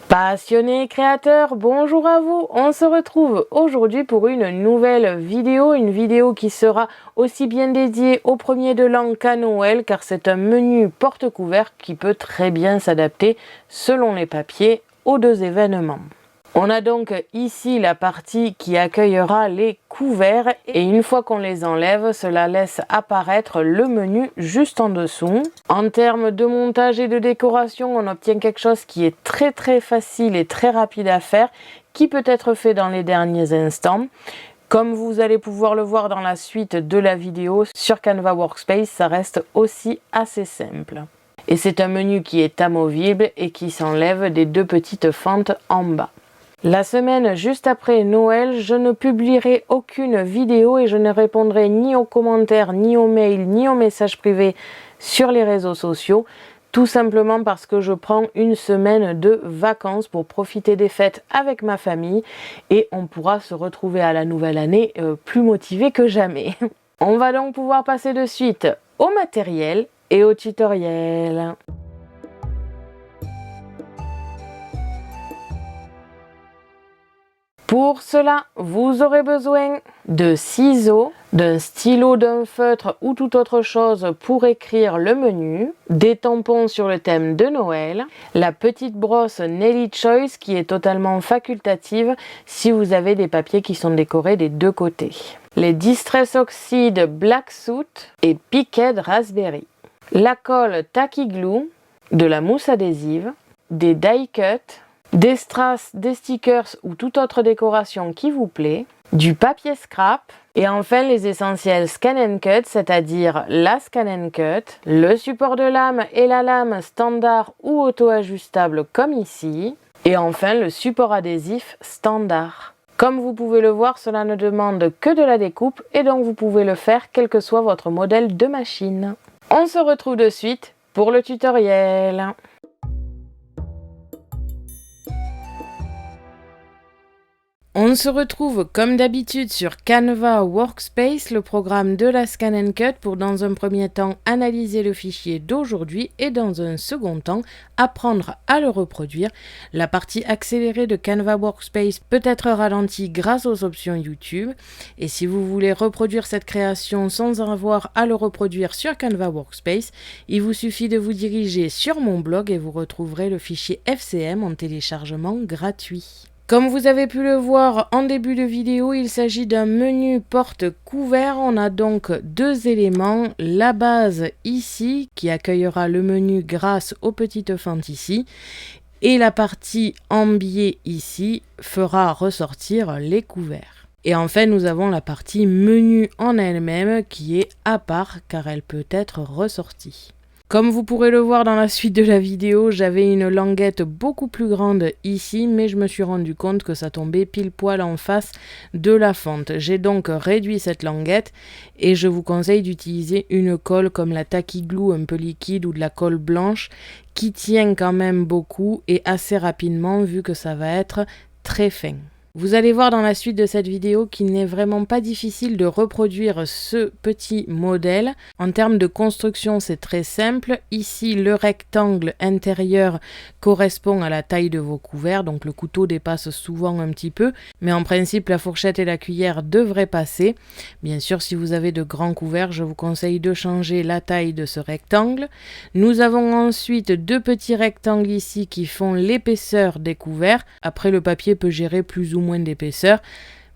Passionnés créateurs, bonjour à vous. On se retrouve aujourd'hui pour une nouvelle vidéo, une vidéo qui sera aussi bien dédiée au premier de l'an qu'à Noël, car c'est un menu porte-couvert qui peut très bien s'adapter selon les papiers aux deux événements. On a donc ici la partie qui accueillera les couverts et une fois qu'on les enlève, cela laisse apparaître le menu juste en dessous. En termes de montage et de décoration, on obtient quelque chose qui est très facile et très rapide à faire, qui peut être fait dans les derniers instants. Comme vous allez pouvoir le voir dans la suite de la vidéo, sur Canva Workspace, ça reste aussi assez simple. Et c'est un menu qui est amovible et qui s'enlève des deux petites fentes en bas. La semaine juste après Noël, je ne publierai aucune vidéo et je ne répondrai ni aux commentaires, ni aux mails, ni aux messages privés sur les réseaux sociaux, tout simplement parce que je prends une semaine de vacances pour profiter des fêtes avec ma famille et on pourra se retrouver à la nouvelle année plus motivé que jamais. On va donc pouvoir passer de suite au matériel et au tutoriel. Pour cela, vous aurez besoin de ciseaux, d'un stylo, d'un feutre ou toute autre chose pour écrire le menu, des tampons sur le thème de Noël, la petite brosse Nelly Choice qui est totalement facultative si vous avez des papiers qui sont décorés des deux côtés, les Distress Oxide Black Soot et Picked Raspberry, la colle Tacky Glue, de la mousse adhésive, des die cuts, des strass, des stickers ou toute autre décoration qui vous plaît, du papier scrap et enfin les essentiels Scan & Cut, c'est-à-dire la Scan & Cut, le support de lame et la lame standard ou auto-ajustable comme ici et enfin le support adhésif standard. Comme vous pouvez le voir, cela ne demande que de la découpe et donc vous pouvez le faire quel que soit votre modèle de machine. On se retrouve de suite pour le tutoriel. On se retrouve comme d'habitude sur Canva Workspace, le programme de la Scan & Cut, pour dans un premier temps analyser le fichier d'aujourd'hui et dans un second temps apprendre à le reproduire. La partie accélérée de Canva Workspace peut être ralentie grâce aux options YouTube et si vous voulez reproduire cette création sans avoir à le reproduire sur Canva Workspace, il vous suffit de vous diriger sur mon blog et vous retrouverez le fichier FCM en téléchargement gratuit. Comme vous avez pu le voir en début de vidéo, il s'agit d'un menu porte-couvert. On a donc deux éléments, la base ici qui accueillera le menu grâce aux petites fentes ici et la partie en biais ici fera ressortir les couverts. Et enfin nous avons la partie menu en elle-même qui est à part car elle peut être ressortie. Comme vous pourrez le voir dans la suite de la vidéo, j'avais une languette beaucoup plus grande ici, mais je me suis rendu compte que ça tombait pile poil en face de la fente. J'ai donc réduit cette languette et je vous conseille d'utiliser une colle comme la Tacky Glue un peu liquide ou de la colle blanche qui tient quand même beaucoup et assez rapidement vu que ça va être très fin. Vous allez voir dans la suite de cette vidéo qu'il n'est vraiment pas difficile de reproduire ce petit modèle. En termes de construction, c'est très simple. Ici, le rectangle intérieur correspond à la taille de vos couverts, donc le couteau dépasse souvent un petit peu, mais en principe, la fourchette et la cuillère devraient passer. Bien sûr, si vous avez de grands couverts, je vous conseille de changer la taille de ce rectangle. Nous avons ensuite deux petits rectangles ici qui font l'épaisseur des couverts. Après, le papier peut gérer plus ou moins d'épaisseur,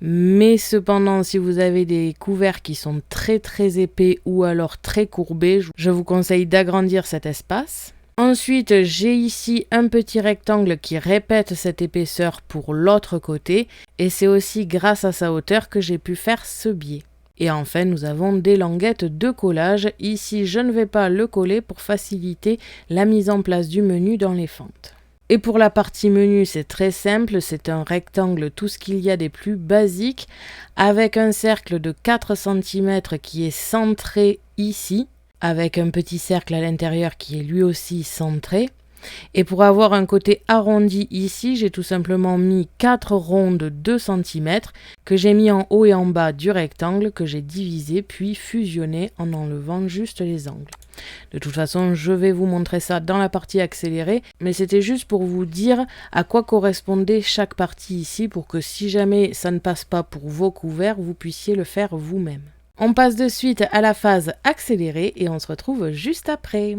mais cependant si vous avez des couverts qui sont très épais ou alors très courbés, je vous conseille d'agrandir cet espace. Ensuite, j'ai ici un petit rectangle qui répète cette épaisseur pour l'autre côté et c'est aussi grâce à sa hauteur que j'ai pu faire ce biais. Et enfin, nous avons des languettes de collage. Ici, je ne vais pas le coller pour faciliter la mise en place du menu dans les fentes. Et pour la partie menu, c'est très simple, c'est un rectangle, tout ce qu'il y a des plus basiques, avec un cercle de 4 cm qui est centré ici, avec un petit cercle à l'intérieur qui est lui aussi centré. Et pour avoir un côté arrondi ici, j'ai tout simplement mis 4 ronds de 2 cm que j'ai mis en haut et en bas du rectangle, que j'ai divisé puis fusionné en enlevant juste les angles. De toute façon, je vais vous montrer ça dans la partie accélérée, mais c'était juste pour vous dire à quoi correspondait chaque partie ici pour que si jamais ça ne passe pas pour vos couverts, vous puissiez le faire vous-même. On passe de suite à la phase accélérée et on se retrouve juste après.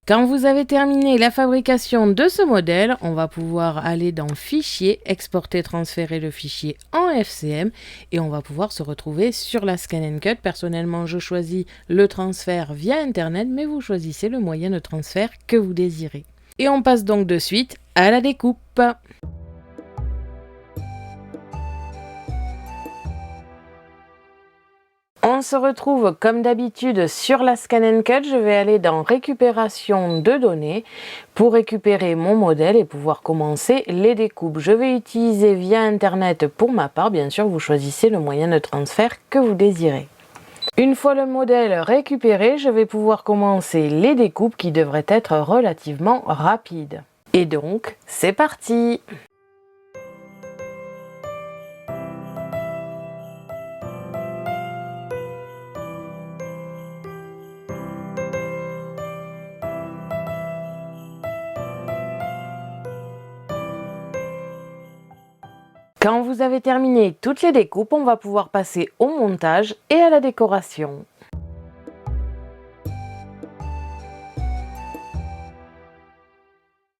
Quand vous avez terminé la fabrication de ce modèle, on va pouvoir aller dans Fichier, exporter, transférer le fichier en FCM et on va pouvoir se retrouver sur la Scan & Cut. Personnellement, je choisis le transfert via Internet, mais vous choisissez le moyen de transfert que vous désirez. Et on passe donc de suite à la découpe. On se retrouve comme d'habitude sur la Scan & Cut. Je vais aller dans récupération de données pour récupérer mon modèle et pouvoir commencer les découpes. Je vais utiliser via Internet pour ma part. Bien sûr, vous choisissez le moyen de transfert que vous désirez. Une fois le modèle récupéré, je vais pouvoir commencer les découpes qui devraient être relativement rapides. Et donc, c'est parti! Quand vous avez terminé toutes les découpes, on va pouvoir passer au montage et à la décoration.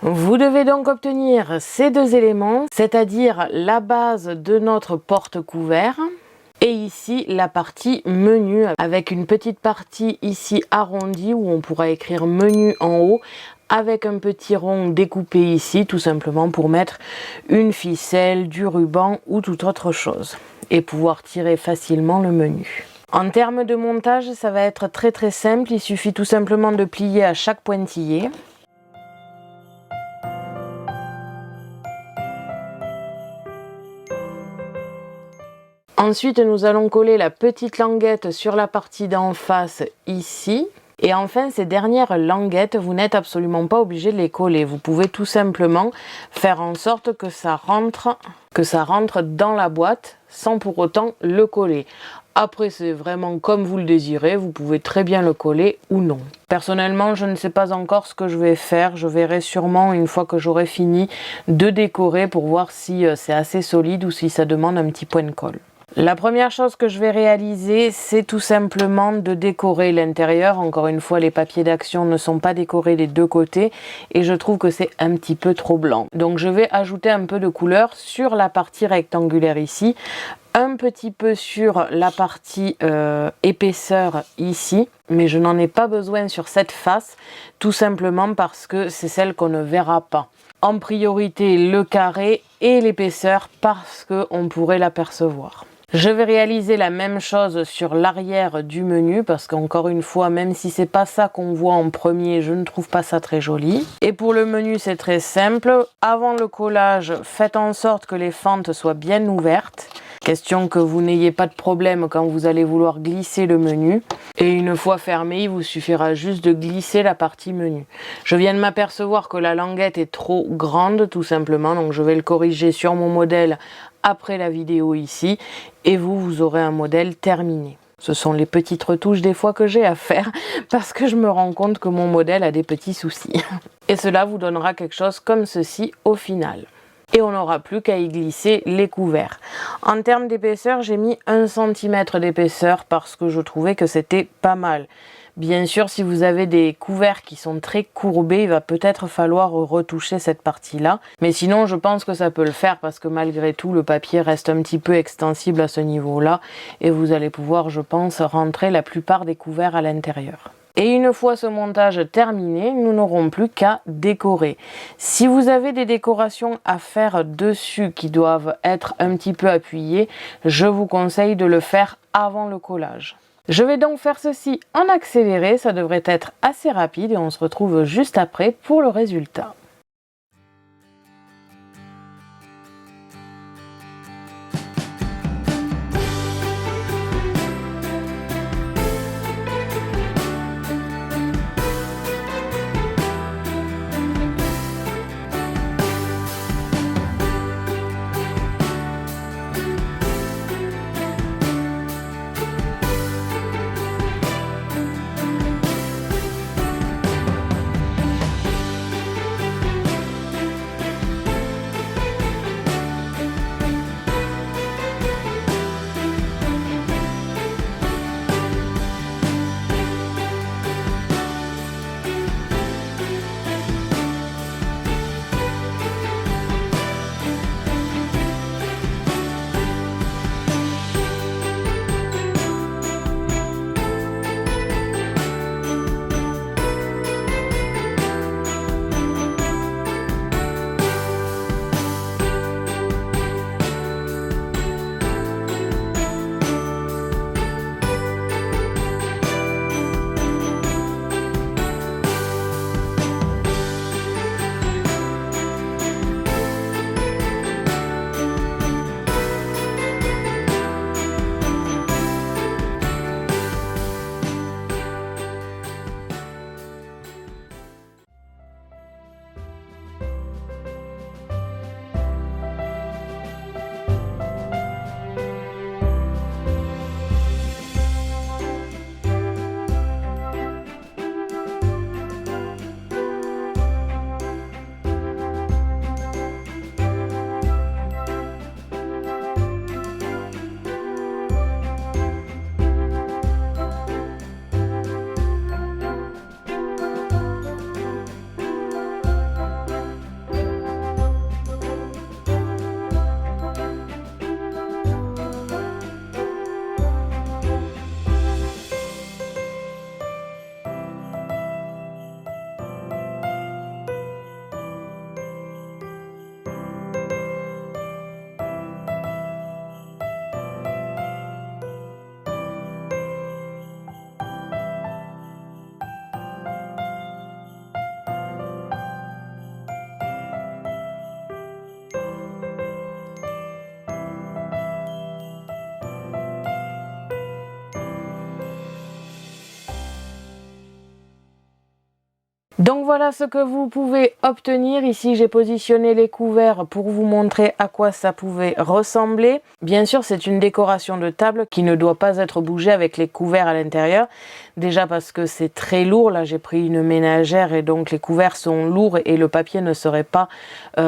Vous devez donc obtenir ces deux éléments, c'est-à-dire la base de notre porte-couvert et ici la partie menu avec une petite partie ici arrondie où on pourra écrire menu en haut avec un petit rond découpé ici tout simplement pour mettre une ficelle, du ruban ou toute autre chose et pouvoir tirer facilement le menu. En termes de montage, ça va être très simple, il suffit tout simplement de plier à chaque pointillé. Ensuite, nous allons coller la petite languette sur la partie d'en face ici. Et enfin, ces dernières languettes, vous n'êtes absolument pas obligé de les coller. Vous pouvez tout simplement faire en sorte que ça rentre dans la boîte sans pour autant le coller. Après, c'est vraiment comme vous le désirez. Vous pouvez très bien le coller ou non. Personnellement, je ne sais pas encore ce que je vais faire. Je verrai sûrement une fois que j'aurai fini de décorer pour voir si c'est assez solide ou si ça demande un petit point de colle. La première chose que je vais réaliser, c'est tout simplement de décorer l'intérieur. Encore une fois, les papiers d'action ne sont pas décorés des deux côtés et je trouve que c'est un petit peu trop blanc. Donc je vais ajouter un peu de couleur sur la partie rectangulaire ici, un petit peu sur la partie épaisseur ici, mais je n'en ai pas besoin sur cette face, tout simplement parce que c'est celle qu'on ne verra pas. En priorité, le carré et l'épaisseur parce qu'on pourrait l'apercevoir. Je vais réaliser la même chose sur l'arrière du menu parce qu'encore une fois, même si c'est pas ça qu'on voit en premier, je ne trouve pas ça très joli. Et pour le menu, c'est très simple. Avant le collage, faites en sorte que les fentes soient bien ouvertes, question que vous n'ayez pas de problème quand vous allez vouloir glisser le menu. Et une fois fermé, il vous suffira juste de glisser la partie menu. Je viens de m'apercevoir que la languette est trop grande tout simplement, donc je vais le corriger sur mon modèle après la vidéo ici. Et vous aurez un modèle terminé. Ce sont les petites retouches des fois que j'ai à faire parce que je me rends compte que mon modèle a des petits soucis. Et cela vous donnera quelque chose comme ceci au final. Et on n'aura plus qu'à y glisser les couverts. En termes d'épaisseur, j'ai mis 1 cm d'épaisseur parce que je trouvais que c'était pas mal. Bien sûr, si vous avez des couverts qui sont très courbés, il va peut-être falloir retoucher cette partie-là. Mais sinon, je pense que ça peut le faire parce que malgré tout, le papier reste un petit peu extensible à ce niveau-là. Et vous allez pouvoir, je pense, rentrer la plupart des couverts à l'intérieur. Et une fois ce montage terminé, nous n'aurons plus qu'à décorer. Si vous avez des décorations à faire dessus qui doivent être un petit peu appuyées, je vous conseille de le faire avant le collage. Je vais donc faire ceci en accéléré, ça devrait être assez rapide et on se retrouve juste après pour le résultat. Donc voilà ce que vous pouvez obtenir. Ici j'ai positionné les couverts pour vous montrer à quoi ça pouvait ressembler. Bien sûr c'est une décoration de table qui ne doit pas être bougée avec les couverts à l'intérieur. Déjà parce que c'est très lourd, là j'ai pris une ménagère et donc les couverts sont lourds et le papier ne serait pas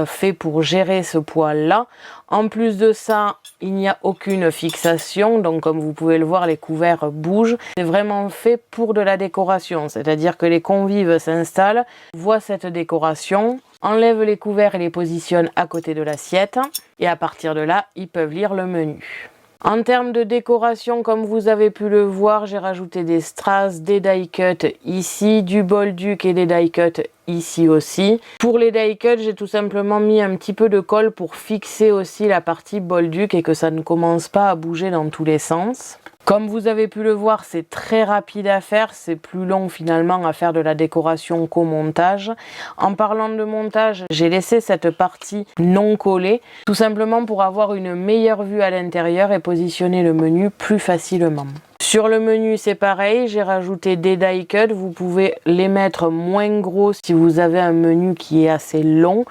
fait pour gérer ce poids-là. En plus de ça, il n'y a aucune fixation, donc comme vous pouvez le voir, les couverts bougent. C'est vraiment fait pour de la décoration, c'est-à-dire que les convives s'installent, voient cette décoration, enlèvent les couverts et les positionnent à côté de l'assiette, et à partir de là, ils peuvent lire le menu. En termes de décoration, comme vous avez pu le voir, j'ai rajouté des strass, des die cuts ici, du bolduc et des die cuts ici aussi. Pour les die cuts, j'ai tout simplement mis un petit peu de colle pour fixer aussi la partie bolduc et que ça ne commence pas à bouger dans tous les sens. Comme vous avez pu le voir, c'est très rapide à faire, c'est plus long finalement à faire de la décoration qu'au montage. En parlant de montage, j'ai laissé cette partie non collée, tout simplement pour avoir une meilleure vue à l'intérieur et positionner le menu plus facilement. Sur le menu, c'est pareil, j'ai rajouté des die cuts. Vous pouvez les mettre moins gros si vous avez un menu qui est assez long,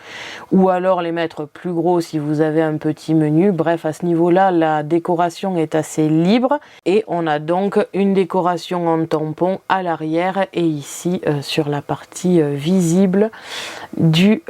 ou alors les mettre plus gros si vous avez un petit menu. Bref, à ce niveau-là, la décoration est assez libre et on a donc une décoration en tampon à l'arrière et ici sur la partie visible du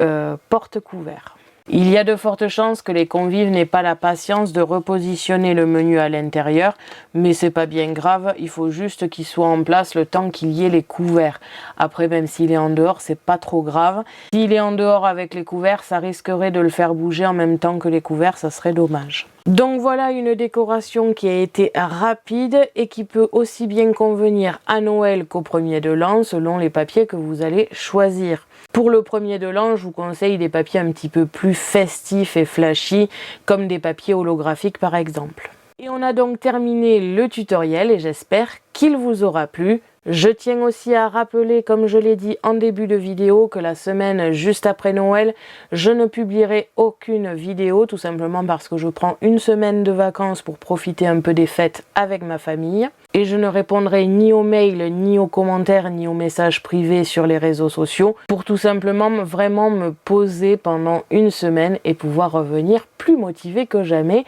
porte-couvert. Il y a de fortes chances que les convives n'aient pas la patience de repositionner le menu à l'intérieur, mais c'est pas bien grave, il faut juste qu'il soit en place le temps qu'il y ait les couverts. Après, même s'il est en dehors, c'est pas trop grave. S'il est en dehors avec les couverts, ça risquerait de le faire bouger en même temps que les couverts, ça serait dommage. Donc voilà une décoration qui a été rapide et qui peut aussi bien convenir à Noël qu'au 1er de l'an selon les papiers que vous allez choisir. Pour le 1er de l'an, je vous conseille des papiers un petit peu plus festifs et flashy, comme des papiers holographiques par exemple. Et on a donc terminé le tutoriel et j'espère qu'il vous aura plu. Je tiens aussi à rappeler, comme je l'ai dit en début de vidéo, que la semaine juste après Noël, je ne publierai aucune vidéo, tout simplement parce que je prends une semaine de vacances pour profiter un peu des fêtes avec ma famille. Et je ne répondrai ni aux mails, ni aux commentaires, ni aux messages privés sur les réseaux sociaux, pour tout simplement vraiment me poser pendant une semaine et pouvoir revenir plus motivée que jamais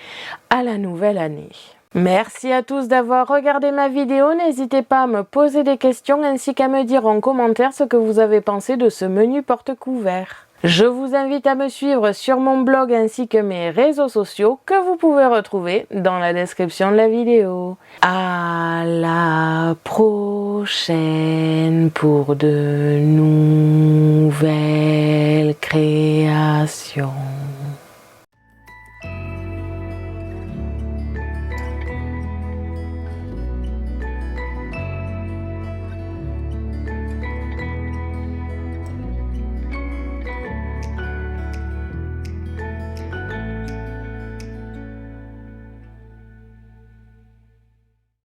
à la nouvelle année. Merci à tous d'avoir regardé ma vidéo, n'hésitez pas à me poser des questions ainsi qu'à me dire en commentaire ce que vous avez pensé de ce menu porte-couvert. Je vous invite à me suivre sur mon blog ainsi que mes réseaux sociaux que vous pouvez retrouver dans la description de la vidéo. À la prochaine pour de nouvelles créations.